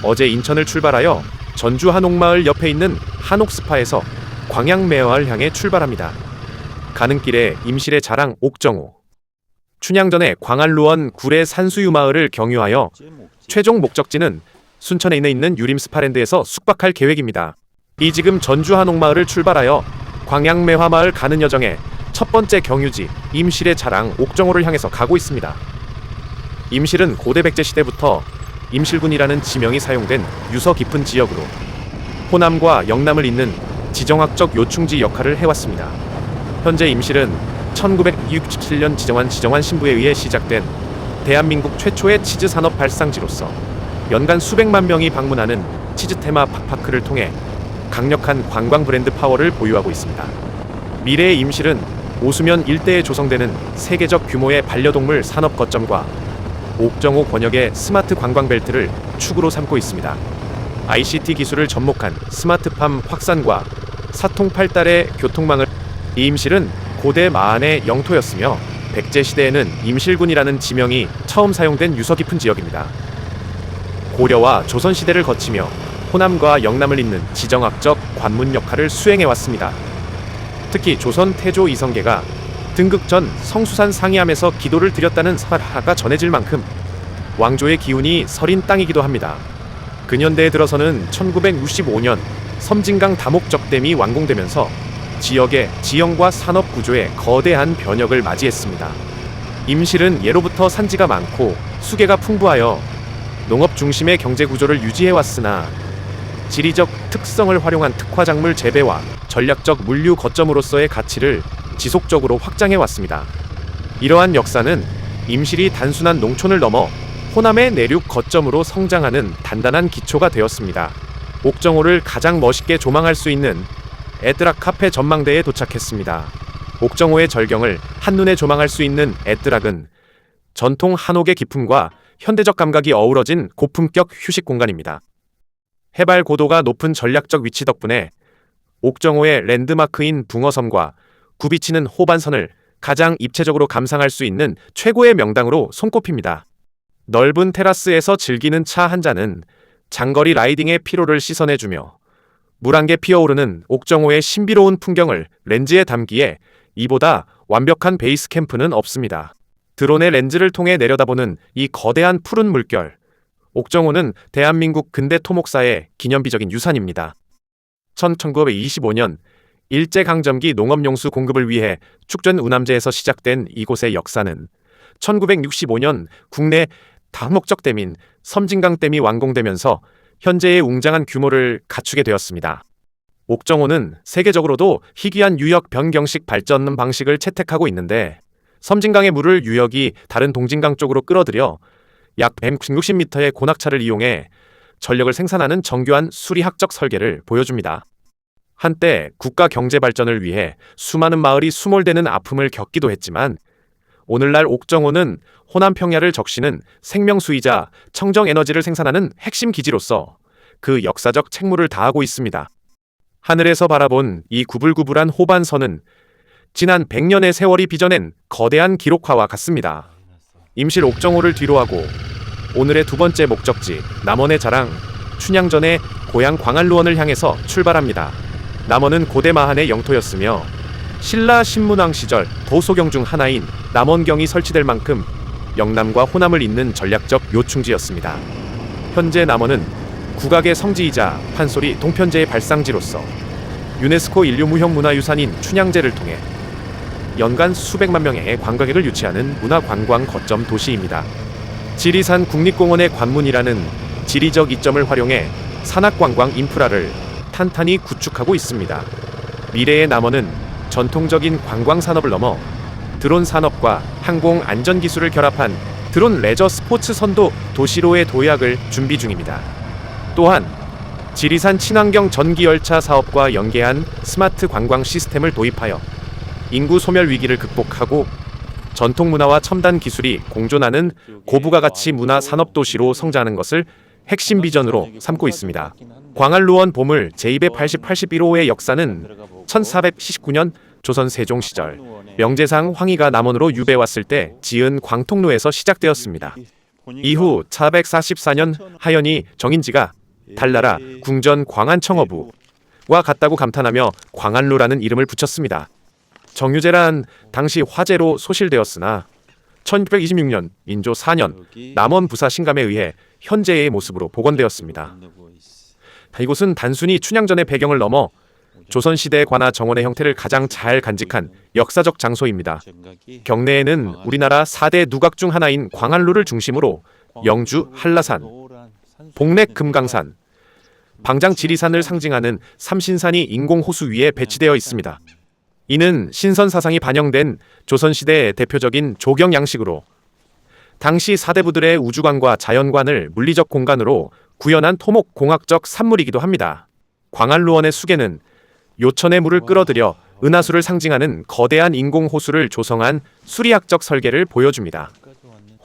어제 인천을 출발하여 전주 한옥마을 옆에 있는 한옥스파에서 광양매화를 향해 출발합니다. 가는 길에 임실의 자랑 옥정호, 춘향전에 광안루원 구례 산수유마을을 경유하여 최종 목적지는 순천에 있는 유림스파랜드에서 숙박할 계획입니다. 지금 전주 한옥마을을 출발하여 광양매화마을 가는 여정에 첫 번째 경유지 임실의 자랑 옥정호를 향해서 가고 있습니다. 임실은 고대 백제 시대부터 임실군이라는 지명이 사용된 유서 깊은 지역으로 호남과 영남을 잇는 지정학적 요충지 역할을 해왔습니다. 현재 임실은 1967년 지정한 신부에 의해 시작된 대한민국 최초의 치즈 산업 발상지로서 연간 수백만 명이 방문하는 치즈 테마 팝파크를 통해 강력한 관광 브랜드 파워를 보유하고 있습니다. 미래의 임실은 오수면 일대에 조성되는 세계적 규모의 반려동물 산업 거점과 옥정호 권역의 스마트 관광 벨트를 축으로 삼고 있습니다. ICT 기술을 접목한 스마트팜 확산과 사통팔달의 교통망을 이 임실은 고대 마한의 영토였으며 백제 시대에는 임실군이라는 지명이 처음 사용된 유서 깊은 지역입니다. 고려와 조선 시대를 거치며 호남과 영남을 잇는 지정학적 관문 역할을 수행해왔습니다. 특히 조선 태조 이성계가 등극 전 성수산 상이암에서 기도를 드렸다는 설화가 전해질 만큼 왕조의 기운이 서린 땅이기도 합니다. 근현대에 들어서는 1965년 섬진강 다목적댐이 완공되면서 지역의 지형과 산업 구조에 거대한 변혁을 맞이했습니다. 임실은 예로부터 산지가 많고 수계가 풍부하여 농업 중심의 경제 구조를 유지해왔으나 지리적 특성을 활용한 특화작물 재배와 전략적 물류 거점으로서의 가치를 지속적으로 확장해왔습니다. 이러한 역사는 임실이 단순한 농촌을 넘어 호남의 내륙 거점으로 성장하는 단단한 기초가 되었습니다. 옥정호를 가장 멋있게 조망할 수 있는 에뜨락 카페 전망대에 도착했습니다. 옥정호의 절경을 한눈에 조망할 수 있는 에뜨락은 전통 한옥의 기품과 현대적 감각이 어우러진 고품격 휴식 공간입니다. 해발 고도가 높은 전략적 위치 덕분에 옥정호의 랜드마크인 붕어섬과 굽이치는 호반선을 가장 입체적으로 감상할 수 있는 최고의 명당으로 손꼽힙니다. 넓은 테라스에서 즐기는 차 한 잔은 장거리 라이딩의 피로를 씻어내주며 물안개 피어오르는 옥정호의 신비로운 풍경을 렌즈에 담기에 이보다 완벽한 베이스 캠프는 없습니다. 드론의 렌즈를 통해 내려다보는 이 거대한 푸른 물결. 옥정호는 대한민국 근대 토목사의 기념비적인 유산입니다. 1925년 일제강점기 농업용수 공급을 위해 축전 우남제에서 시작된 이곳의 역사는 1965년 국내 다목적댐인 섬진강댐이 완공되면서 현재의 웅장한 규모를 갖추게 되었습니다. 옥정호는 세계적으로도 희귀한 유역 변경식 발전 방식을 채택하고 있는데 섬진강의 물을 유역이 다른 동진강 쪽으로 끌어들여 약 160m의 고낙차를 이용해 전력을 생산하는 정교한 수리학적 설계를 보여줍니다. 한때 국가 경제 발전을 위해 수많은 마을이 수몰되는 아픔을 겪기도 했지만 오늘날 옥정호는 호남 평야를 적시는 생명수이자 청정에너지를 생산하는 핵심 기지로서 그 역사적 책무를 다하고 있습니다. 하늘에서 바라본 이 구불구불한 호반선은 지난 100년의 세월이 빚어낸 거대한 기록화와 같습니다. 임실 옥정호를 뒤로하고 오늘의 두 번째 목적지 남원의 자랑 춘향전의 고향 광안루원을 향해서 출발합니다. 남원은 고대 마한의 영토였으며 신라 신문왕 시절 도소경 중 하나인 남원경이 설치될 만큼 영남과 호남을 잇는 전략적 요충지였습니다. 현재 남원은 국악의 성지이자 판소리 동편제의 발상지로서 유네스코 인류무형문화유산인 춘향제를 통해 연간 수백만 명의 관광객을 유치하는 문화관광 거점 도시입니다. 지리산 국립공원의 관문이라는 지리적 이점을 활용해 산악관광 인프라를 탄탄히 구축하고 있습니다. 미래의 남원은 전통적인 관광산업을 넘어 드론 산업과 항공 안전 기술을 결합한 드론 레저 스포츠 선도 도시로의 도약을 준비 중입니다. 또한 지리산 친환경 전기열차 사업과 연계한 스마트 관광 시스템을 도입하여 인구 소멸 위기를 극복하고 전통 문화와 첨단 기술이 공존하는 고부가 가치 문화 산업 도시로 성장하는 것을 핵심 비전으로 삼고 있습니다. 광안루원 보물 제280-81호의 역사는 1479년 조선 세종 시절 명제상 황희가 남원으로 유배 왔을 때 지은 광통로에서 시작되었습니다. 이후 444년 하연이 정인지가 달나라 궁전 광안청어부와 같다고 감탄하며 광안루라는 이름을 붙였습니다. 정유재란 당시 화재로 소실되었으나 1626년 인조 4년 남원 부사 신감에 의해 현재의 모습으로 복원되었습니다. 이곳은 단순히 춘향전의 배경을 넘어 조선시대 관아 정원의 형태를 가장 잘 간직한 역사적 장소입니다. 경내에는 우리나라 4대 누각 중 하나인 광안루를 중심으로 영주 한라산, 복례 금강산, 방장 지리산을 상징하는 삼신산이 인공호수 위에 배치되어 있습니다. 이는 신선 사상이 반영된 조선시대의 대표적인 조경 양식으로 당시 사대부들의 우주관과 자연관을 물리적 공간으로 구현한 토목공학적 산물이기도 합니다. 광안루원의 수계는 요천의 물을 끌어들여 은하수를 상징하는 거대한 인공호수를 조성한 수리학적 설계를 보여줍니다.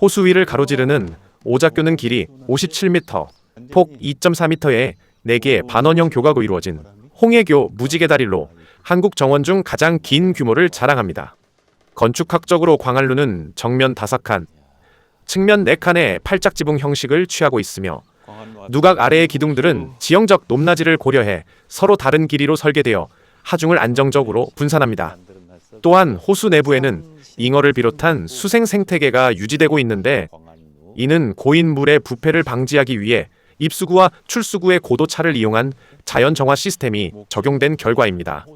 호수 위를 가로지르는 오작교는 길이 57m, 폭 2.4m의 4개의 반원형 교각으로 이루어진 홍해교 무지개다릴로 한국 정원 중 가장 긴 규모를 자랑합니다. 건축학적으로 광안루는 정면 5칸, 측면 4칸의 팔짝지붕 형식을 취하고 있으며 누각 아래의 기둥들은 지형적 높낮이를 고려해 서로 다른 길이로 설계되어 하중을 안정적으로 분산합니다. 또한 호수 내부에는 잉어를 비롯한 수생 생태계가 유지되고 있는데 이는 고인 물의 부패를 방지하기 위해 입수구와 출수구의 고도 차를 이용한 자연 정화 시스템이 적용된 결과입니다.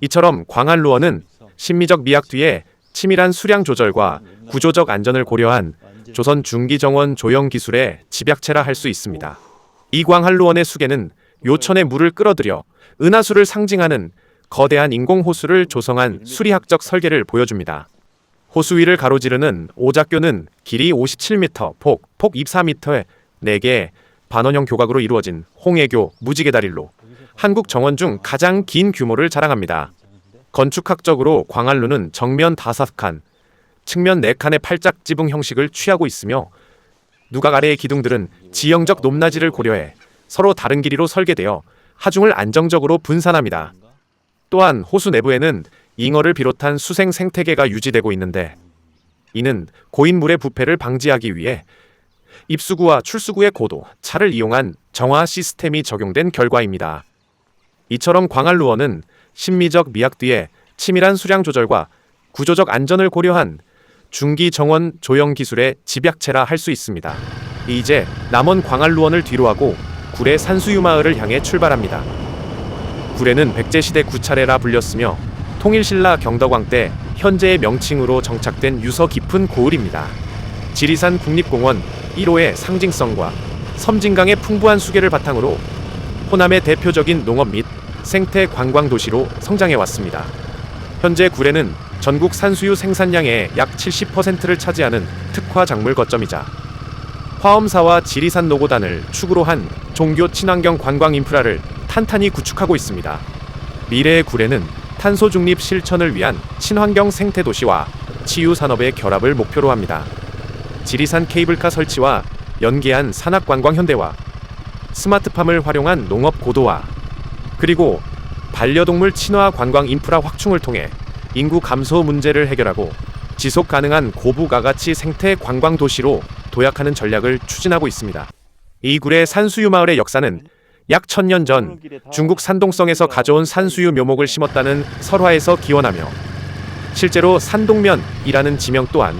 이처럼 광안루원은 심미적 미학 뒤에 치밀한 수량 조절과 구조적 안전을 고려한 조선 중기 정원 조형 기술의 집약체라 할 수 있습니다. 이 광안루원의 수계는 요천의 물을 끌어들여 은하수를 상징하는 거대한 인공호수를 조성한 수리학적 설계를 보여줍니다. 호수 위를 가로지르는 오작교는 길이 57m, 폭 24m의 4개의 반원형 교각으로 이루어진 홍해교 무지개다릴로 한국 정원 중 가장 긴 규모를 자랑합니다. 건축학적으로 광안루는 정면 5칸, 측면 4칸의 팔짝지붕 형식을 취하고 있으며 누각 아래의 기둥들은 지형적 높낮이를 고려해 서로 다른 길이로 설계되어 하중을 안정적으로 분산합니다. 또한 호수 내부에는 잉어를 비롯한 수생 생태계가 유지되고 있는데 이는 고인 물의 부패를 방지하기 위해 입수구와 출수구의 고도, 차를 이용한 정화 시스템이 적용된 결과입니다. 이처럼 광안루원은 심미적 미학 뒤에 치밀한 수량 조절과 구조적 안전을 고려한 중기 정원 조형 기술의 집약체라 할 수 있습니다. 이제 남원 광안루원을 뒤로하고 구례 산수유 마을을 향해 출발합니다. 구례는 백제시대 구차례라 불렸으며 통일신라 경덕왕 때 현재의 명칭으로 정착된 유서 깊은 고을입니다. 지리산 국립공원 1호의 상징성과 섬진강의 풍부한 수계를 바탕으로 호남의 대표적인 농업 및 생태 관광 도시로 성장해왔습니다. 현재 구례는 전국 산수유 생산량의 약 70%를 차지하는 특화 작물 거점이자 화엄사와 지리산 노고단을 축으로 한 종교 친환경 관광 인프라를 탄탄히 구축하고 있습니다. 미래의 구례는 탄소 중립 실천을 위한 친환경 생태 도시와 치유 산업의 결합을 목표로 합니다. 지리산 케이블카 설치와 연계한 산악관광 현대화, 스마트팜을 활용한 농업 고도화, 그리고 반려동물 친화 관광 인프라 확충을 통해 인구 감소 문제를 해결하고 지속 가능한 고부가가치 생태 관광 도시로 도약하는 전략을 추진하고 있습니다. 이 구례 산수유 마을의 역사는 약 1000년 전 중국 산동성에서 가져온 산수유 묘목을 심었다는 설화에서 기원하며 실제로 산동면이라는 지명 또한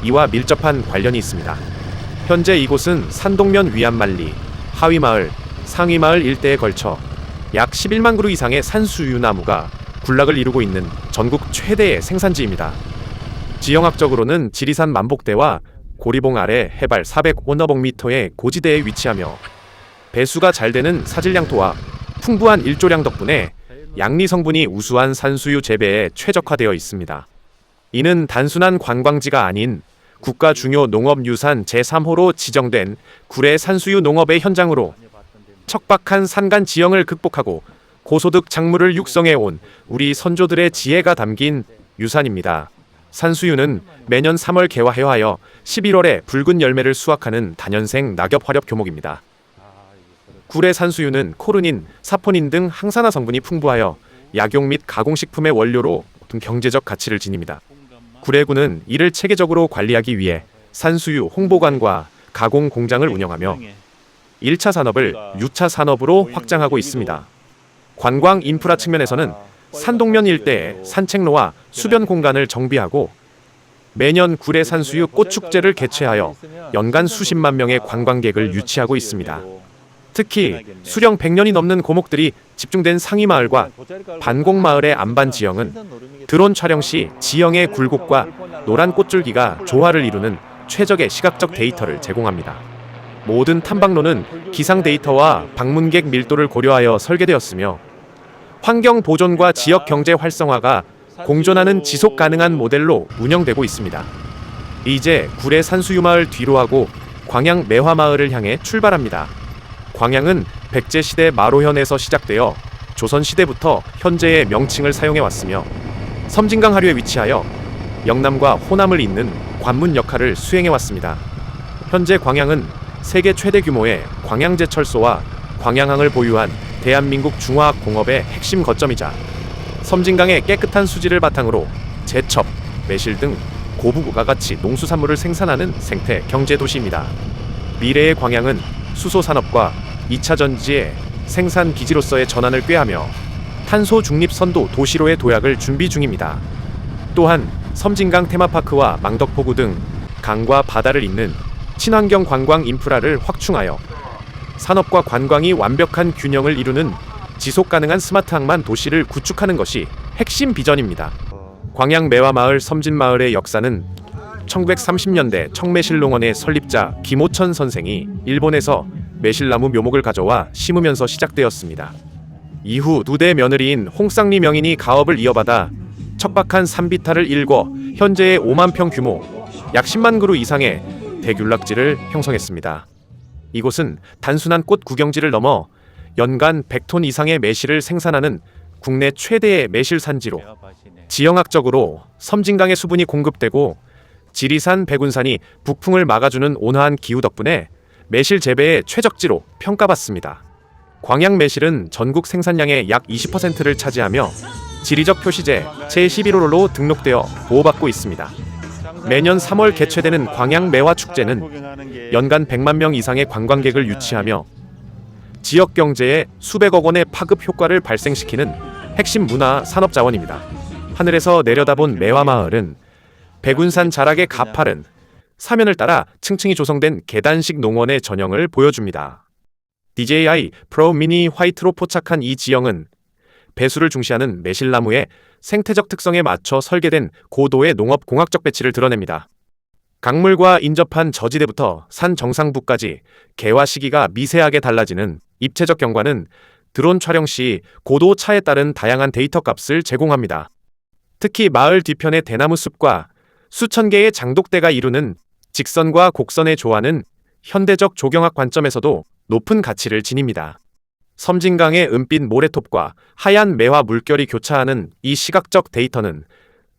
이와 밀접한 관련이 있습니다. 현재 이곳은 산동면 위안만리, 하위마을, 상위마을 일대에 걸쳐 약 11만 그루 이상의 산수유 나무가 군락을 이루고 있는 전국 최대의 생산지입니다. 지형학적으로는 지리산 만복대와 고리봉 아래 해발 400원어봉미터의 고지대에 위치하며 배수가 잘 되는 사질량토와 풍부한 일조량 덕분에 양리 성분이 우수한 산수유 재배에 최적화되어 있습니다. 이는 단순한 관광지가 아닌 국가 중요 농업유산 제3호로 지정된 구례 산수유 농업의 현장으로 척박한 산간 지형을 극복하고 고소득 작물을 육성해 온 우리 선조들의 지혜가 담긴 유산입니다. 산수유는 매년 3월 개화해하여 11월에 붉은 열매를 수확하는 다년생 낙엽 화렵 교목입니다. 구례 산수유는 코르닌, 사포닌 등 항산화 성분이 풍부하여 약용 및 가공식품의 원료로 경제적 가치를 지닙니다. 구례군은 이를 체계적으로 관리하기 위해 산수유 홍보관과 가공 공장을 운영하며 1차 산업을 6차 산업으로 확장하고 있습니다. 관광 인프라 측면에서는 산동면 일대에 산책로와 수변 공간을 정비하고 매년 구례 산수유 꽃축제를 개최하여 연간 수십만 명의 관광객을 유치하고 있습니다. 특히 수령 100년이 넘는 고목들이 집중된 상위마을과 반곡마을의 안반 지형은 드론 촬영 시 지형의 굴곡과 노란 꽃줄기가 조화를 이루는 최적의 시각적 데이터를 제공합니다. 모든 탐방로는 기상 데이터와 방문객 밀도를 고려하여 설계되었으며 환경 보존과 지역 경제 활성화가 공존하는 지속 가능한 모델로 운영되고 있습니다. 이제 구례 산수유마을 뒤로하고 광양 매화마을을 향해 출발합니다. 광양은 백제시대 마로현에서 시작되어 조선시대부터 현재의 명칭을 사용해왔으며 섬진강 하류에 위치하여 영남과 호남을 잇는 관문 역할을 수행해왔습니다. 현재 광양은 세계 최대 규모의 광양제철소와 광양항을 보유한 대한민국 중화학공업의 핵심 거점이자 섬진강의 깨끗한 수질을 바탕으로 제첩, 매실 등 고부가 가치 농수산물을 생산하는 생태 경제도시입니다. 미래의 광양은 수소산업과 2차 전지의 생산 기지로서의 전환을 꾀하며 탄소 중립 선도 도시로의 도약을 준비 중입니다. 또한 섬진강 테마파크와 망덕포구 등 강과 바다를 잇는 친환경 관광 인프라를 확충하여 산업과 관광이 완벽한 균형을 이루는 지속가능한 스마트 항만 도시를 구축하는 것이 핵심 비전입니다. 광양 매화마을 섬진마을의 역사는 1930년대 청매실농원의 설립자 김오천 선생이 일본에서 매실나무 묘목을 가져와 심으면서 시작되었습니다. 이후 두 대 며느리인 홍쌍리 명인이 가업을 이어받아 척박한 산비탈을 일궈 현재의 5만 평 규모, 약 10만 그루 이상의 대균락지를 형성했습니다. 이곳은 단순한 꽃 구경지를 넘어 연간 100톤 이상의 매실을 생산하는 국내 최대의 매실 산지로 지형학적으로 섬진강의 수분이 공급되고 지리산 백운산이 북풍을 막아주는 온화한 기후 덕분에 매실 재배의 최적지로 평가받습니다. 광양 매실은 전국 생산량의 약 20%를 차지하며 지리적 표시제 제11호로 등록되어 보호받고 있습니다. 매년 3월 개최되는 광양 매화 축제는 연간 100만 명 이상의 관광객을 유치하며 지역 경제에 수백억 원의 파급 효과를 발생시키는 핵심 문화 산업 자원입니다. 하늘에서 내려다본 매화마을은 백운산 자락의 가파른 사면을 따라 층층이 조성된 계단식 농원의 전형을 보여줍니다. DJI 프로 미니 화이트로 포착한 이 지형은 배수를 중시하는 매실나무의 생태적 특성에 맞춰 설계된 고도의 농업 공학적 배치를 드러냅니다. 강물과 인접한 저지대부터 산 정상부까지 개화 시기가 미세하게 달라지는 입체적 경관은 드론 촬영 시 고도 차에 따른 다양한 데이터 값을 제공합니다. 특히 마을 뒤편의 대나무 숲과 수천 개의 장독대가 이루는 직선과 곡선의 조화는 현대적 조경학 관점에서도 높은 가치를 지닙니다. 섬진강의 은빛 모래톱과 하얀 매화 물결이 교차하는 이 시각적 데이터는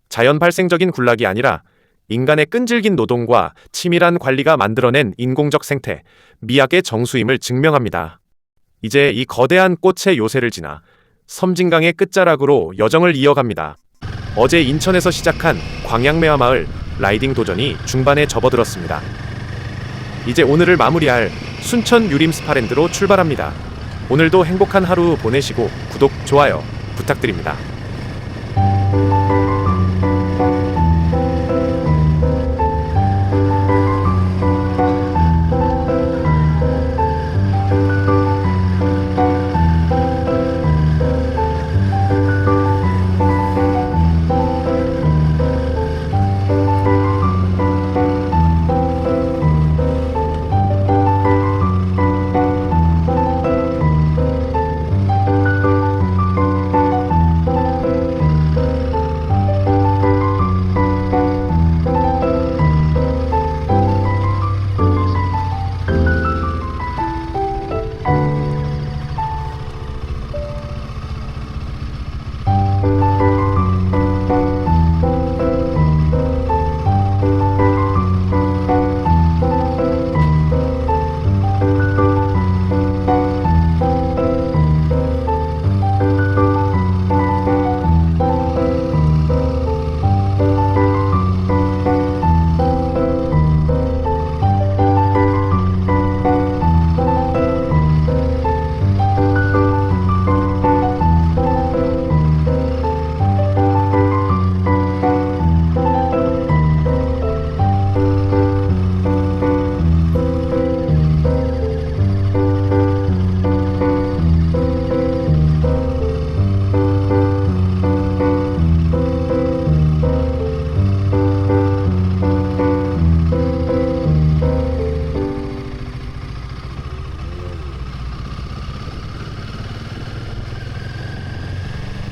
자연 발생적인 군락이 아니라 인간의 끈질긴 노동과 치밀한 관리가 만들어낸 인공적 생태, 미학의 정수임을 증명합니다. 이제 이 거대한 꽃의 요새를 지나 섬진강의 끝자락으로 여정을 이어갑니다. 어제 인천에서 시작한 광양매화마을 라이딩 도전이 중반에 접어들었습니다. 이제 오늘을 마무리할 순천 유림 스파랜드로 출발합니다. 오늘도 행복한 하루 보내시고 구독, 좋아요 부탁드립니다.